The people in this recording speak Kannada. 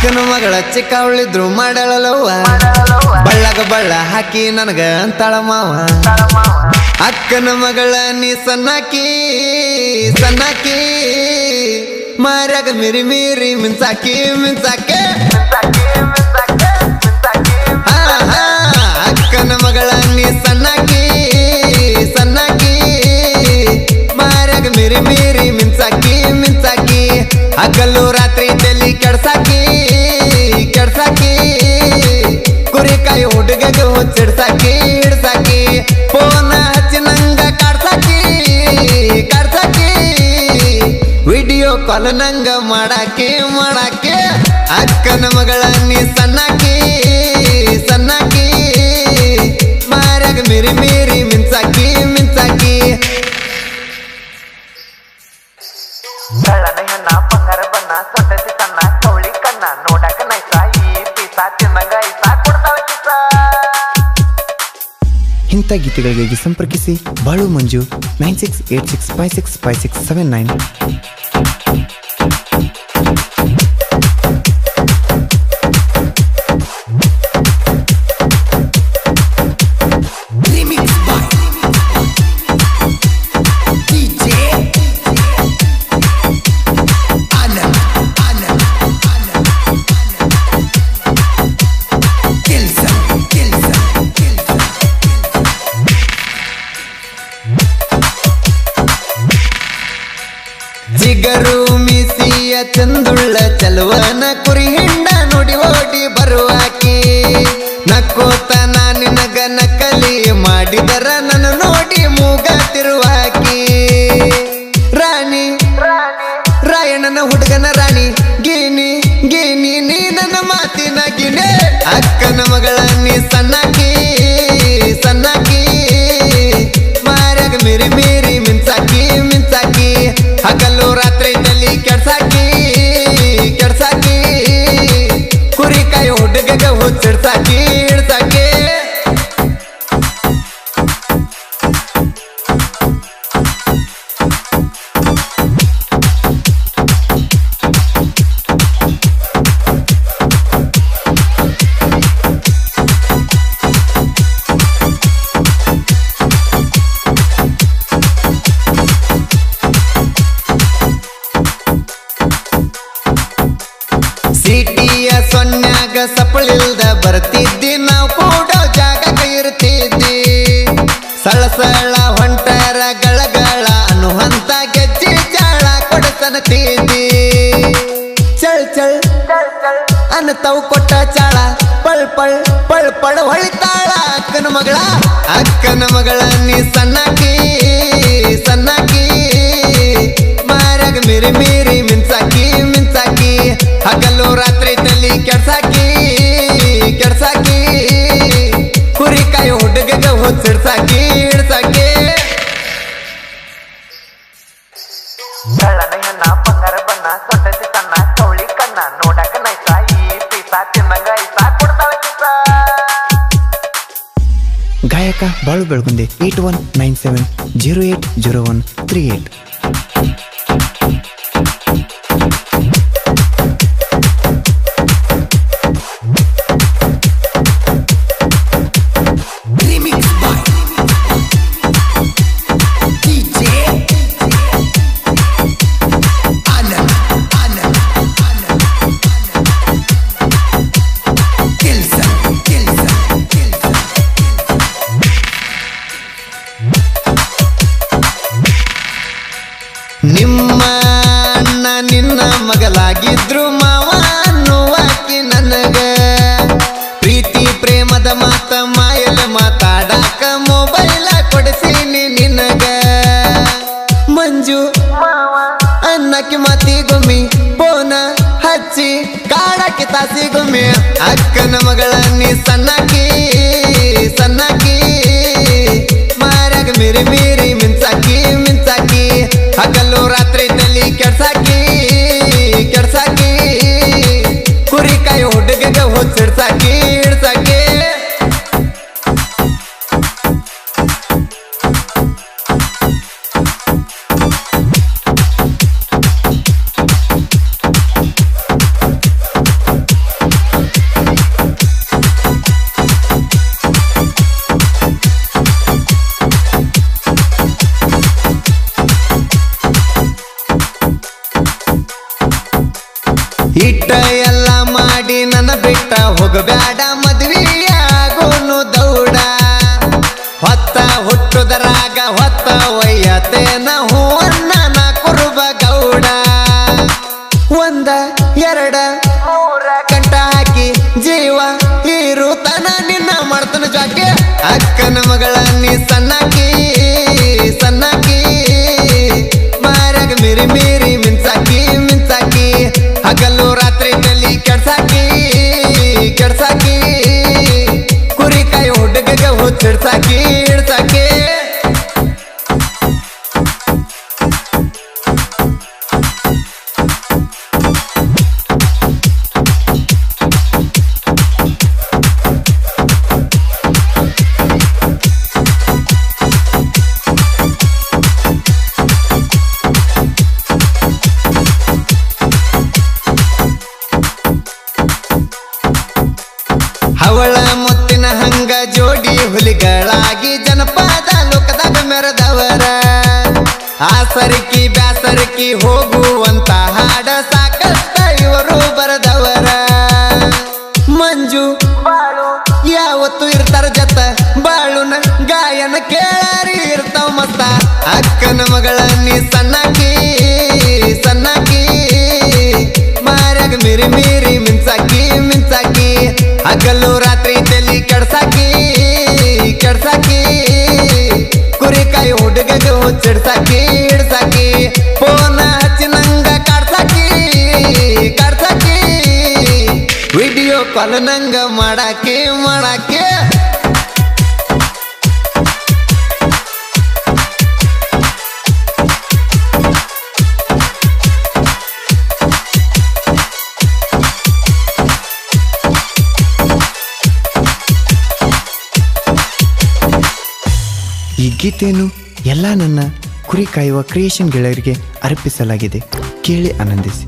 ಅಕ್ಕನ ಮಗಳ ಚಿಕ್ಕವಳಿದ್ರು ಮಾಡಳಲ್ಲವ್ವ ಬಳ್ಳಗ ಬಳ್ಳ ಹಾಕಿ ನನಗ ಅಂತಾಳ ಮಾವ ಅಕ್ಕನ ಮಗಳ ನೀ ಸಣ್ಣಾಕಿ ಸಣ್ಣಾಕಿ ಮಾರ್ಯಾಗ ಮಿರಿ ಮಿರಿ ಮಿಂಚಾಕಿ ಮಿಂಚಾಕೆ ಅಕ್ಕನ ಮಗಳ ನೀ ಸಣ್ಣಾಕಿ ಸಣ್ಣಾಕಿ ಮಾರ್ಯಾಗ ಮಿರಿ ಮಿರಿ ಮಿಂಚಾಕಿ ಮಿಂಚಾಕಿ ಹಗಲು ರಾತ್ರಿ ತಲಿ ಕೆಡ್ಸಾಕಿ ಕೆಡ್ಸಾಕಿ ಕುರಿಕಾಯಿ ಹುಡುಗಗ ಹುಚ್ಚಿಡ್ಸಾಕಿ ಹಿಡ್ಸಾಕಿ ಫೋನ ಹಚ್ಚಿ ನಂಗ ಕಾಡ್ಸಾಕಿ ಕಾಡ್ಸಾಕಿ ವಿಡಿಯೋ ಕಾಲ್ ನಂಗ ಮಾಡಾಕಿ ಮಾಡಾಕಿ ಅಕ್ಕನ ಮಗಳ ನೀ ಸಣ್ಣಾಕಿ ಸಣ್ಣಾಕಿ ಮಾರ್ಯಾಗ ಮಿರಿ ಮಿರಿ ಮಿಂಚಾಕಿ ಮಿಂಚಾಕಿ ಕಳ್ಳನ ಹೆಣ್ಣ ಬಂಗಾರ ಬಣ್ಣ ಸೊಟ್ಟಸಿ ತನ್ನ ಕವಳಿ ಕಣ್ಣ ನೋಡಕ ನೈಸ ಈ ಪೀಸ ತಿನ್ನಂಗ ಐಸ ಕೊಡ್ತಾವ ಕಿಸ. ಇಂಥ ಗೀತೆಗಳಿಗಾಗಿ ಸಂಪರ್ಕಿಸಿ ಬಾಳು ಮಂಜು 9686565679. ಜಿಗರು ಮಿಸಿಯ ಚಂದುಳ್ಳ ಚಲುವನ ಕುರಿ ಹಿಂಡ ನುಡಿ ಓಡಿ ಬರುವಾಕಿ ನಕ್ಕೋತ ನಿನಗ ನಕಲಿ ಮಾಡಿದರ ನನ್ನ ನೋಡಿ ಮೂಗ ತಿರುವಾಕಿ ರಾಣಿ ರಾಯಣ್ಣನ ಹುಡುಗನ ರಾಣಿ ಗೀನಿ ಗೀನಿ ನೀ ನನ್ನ ಮಾತಿನ ಗಿಣೆ ಅಕ್ಕನ ಮಗಳ ನೀ ಸಣ್ಣಾಕಿ ಸಣ್ಣಾಕಿ ಮಾರ್ಯಾಗ ಮಿರಿ ಮಿರಿ ಮಿಂಚಾಕಿ ಮಿಂಚಾಕಿ ಹಗಲು ರಾತ್ರಿ ತಲಿ ಕೆಡ್ಸಾಕಿ ಕೆಡ್ಸಾಕಿ ಕುರಿಕಾಯಿ ಹುಡುಗಗ ಹುಚ್ಚಿಡ್ಸಾಕಿ ಹಿಡ್ಸಾಕಿ ಸಿಟಿಯ ಸೊನ್ಯಾಗ ಸಪ್ಪಳಿಲ್ದ ಬರ್ತಿದ್ದಿ ನಾವು ಕೂಡ ಜಾಗ ಇರ್ತಿದ್ದಿ ಸಳಸಳ ಹೊಂಟರ ಗಳಗಳ ಅನ್ನುವಂತ ಗೆಜ್ಜಿ ಜಾಳ ಕೊಡತನತಿದ್ದಿ ಚಳ್ ಚಳ್ ಅನ್ನತಾವು ಕೊಟ್ಟ ಚಾಳ ಪಳ್ ಪಳ್ ಪಳ್ ಪಳ್ ಹೊಳಿತಾಳ ಅಕ್ಕನ ಮಗಳ ನೀ ಸಣ್ಣಾಕಿ ಸಣ್ಣಾಕಿ ಮಾರ್ಯಾಗ ಮಿರಿ ಮಿರಿ ಮಿಂಚಾಕಿ ಮಿಂಚಾಕಿ ಹಗಲು ರಾತ್ರಿ ತಲಿ ಕೆಡ್ಸಾಕಿ ಕೆಡ್ಸಾಕಿ ಕುರಿಕಾಯಿ ಹುಡುಗಗ ಹುಚ್ಚಿಡ್ಸಾಕಿ ಹಿಡ್ಸಾಕಿ ಕಳ್ಳನ ಹೆಣ್ಣ ಬಂಗಾರ ಬಣ್ಣ ಸೊಟ್ಟಸಿ ತನ್ನ ಕವಳಿ ಕಣ್ಣ ನೋಡಕ ನೈಸ ಈ ಪೀಸ ತಿನ್ನಂಗ ಐಸ ಕೊಡ್ತಾವ ಕಿಸ. ಗಾಯಕ ಬಾಳು ಬೆಳಗುಂದೆ 8197080138. ನಿಮ್ಮ ಅಣ್ಣ ನಿನ್ನ ಮಗಲಾಗಿದ್ರು ಮಾವ ಅನ್ನುವಾಕಿ ನನಗ ಪ್ರೀತಿ ಪ್ರೇಮದ ಮಾತ ಮಾಯಲ ಮಾತಾಡಾಕ ಮೊಬೈಲ ಕೊಡಿಸೀನಿ ನಿನಗ ಮಂಜು ಅನ್ನಕ್ಕೆ ಮಾತಿ ಗುಮ್ಮಿ ಫೋನ ಹಚ್ಚಿ ಕಾಡಕ್ಕೆ ತಾಸಿ ಗುಮ್ಮಿ ಅಕ್ಕನ ಮಗಳ ನೀ ಸಣ್ಣಾಕಿ ಸಣ್ಣಾಕಿ ಮಾರ್ಯಾಗ ಮಿರಿ ಮಿರಿ ಮಿಂಚಾಕಿ ಮಿಂಚಾಕಿ ಹಗಲು ರಾತ್ರಿ ತಲಿ ಕೆಡ್ಸಾಕಿ ಕೆಡ್ಸಾಕಿ ಕುರಿಕಾಯಿ ಹುಡುಗಗ ಹುಚ್ಚಿಡ್ಸಾಕಿ ಹಿಡ್ಸಾಕಿ ಎಲ್ಲ ಮಾಡಿ ನನ್ನ ಬಿಟ್ಟ ಹೋಗಬ್ಯಾಡ ಮದ್ವಿಯಾಗೋನು ದೌಡ ಹೊತ್ತ ಹುಟ್ಟುದರಾಗ ಹೊತ್ತ ಒಯ್ಯತೇನ ಹೂವನ್ನ ನಾ ಕುರುಬ ಗೌಡ ಒಂದ ಎರಡ ಮೂರ ಕಂಟ ಹಾಕಿ ಜೀವ ಇರುತನ ನಿನ್ನ ಮಾಡ್ತನ ಜಾಕೆ ಅಕ್ಕನ ಮಗಳ ನೀ ಸಣ್ಣಕಿ ಸಣ್ಣಕಿ ಮಾರ್ಯಾಗ ಮಿರಿ ಮಿರಿ ಮಿಂಚಾಕಿ ಮಿಂಚಾಕಿ ಹಗಲು ರಾತ್ರಿ ತಲಿ ಕೆಡ್ಸಾಕಿ ಕೆಡ್ಸಾಕಿ ಕುರಿಕಾಯಿ ಹುಡುಗಗ ಹುಚ್ಚಿಡ್ಸಾಕಿ ಇಡ್ಸಾಕಿ ಅವಳ ಮುತ್ತಿನ ಹಂಗ ಜೋಡಿ ಹುಲಿಗಳಾಗಿ ಜನಪದ ಲೋಕದಾಗ ಮೆರೆದವರ ಆಸರಿಕಿ ಬ್ಯಾಸರಿಕಿ ಹೋಗುವಂತ ಹಾಡ ಸಾಕಷ್ಟ ಇವರು ಬರದವರ ಮಂಜು ಬಾಳು ಯಾವತ್ತು ಇರ್ತಾರ ಜತ ಬಾಳುನ ಗಾಯನ ಕೇಳಾರಿ ಇರ್ತಾವ ಮತ್ತ ಅಕ್ಕನ ಮಗಳ ನೀ ಸಣ್ಣಕಿ ಸಣ್ಣಕಿ ಮಾರ್ಯಾಗ ಮಿರಿ ಮಿರಿ ಮಿಂಚಾಕಿ ಮಿಂಚಾಕಿ ಹಗಲು ರಾತ್ರಿ ತಲಿ ಕೆಡ್ಸಾಕಿ ಕೆಡ್ಸಾಕಿ ಕುರಿಕಾಯಿ ಹುಡುಗಗ ಹುಚ್ಚಿಡ್ಸಾಕಿ ಹಿಡ್ಸಾಕಿ ಫೋನ ಹಚ್ಚಿ ನಂಗ ಕಾಡ್ಸಾಕಿ ಕಾಡ್ಸಾಕಿ ವಿಡಿಯೋ ಕಾಲ್ ನಂಗ ಮಾಡಾಕಿ ಮಾಡಾಕಿ ಈ ಗೀತೆಯನ್ನು ಎಲ್ಲ ನನ್ನ ಕುರಿ ಕಾಯುವ ಕ್ರಿಯೇಷನ್ ಗೆಳೆಯರಿಗೆ ಅರ್ಪಿಸಲಾಗಿದೆ. ಕೇಳಿ ಆನಂದಿಸಿ.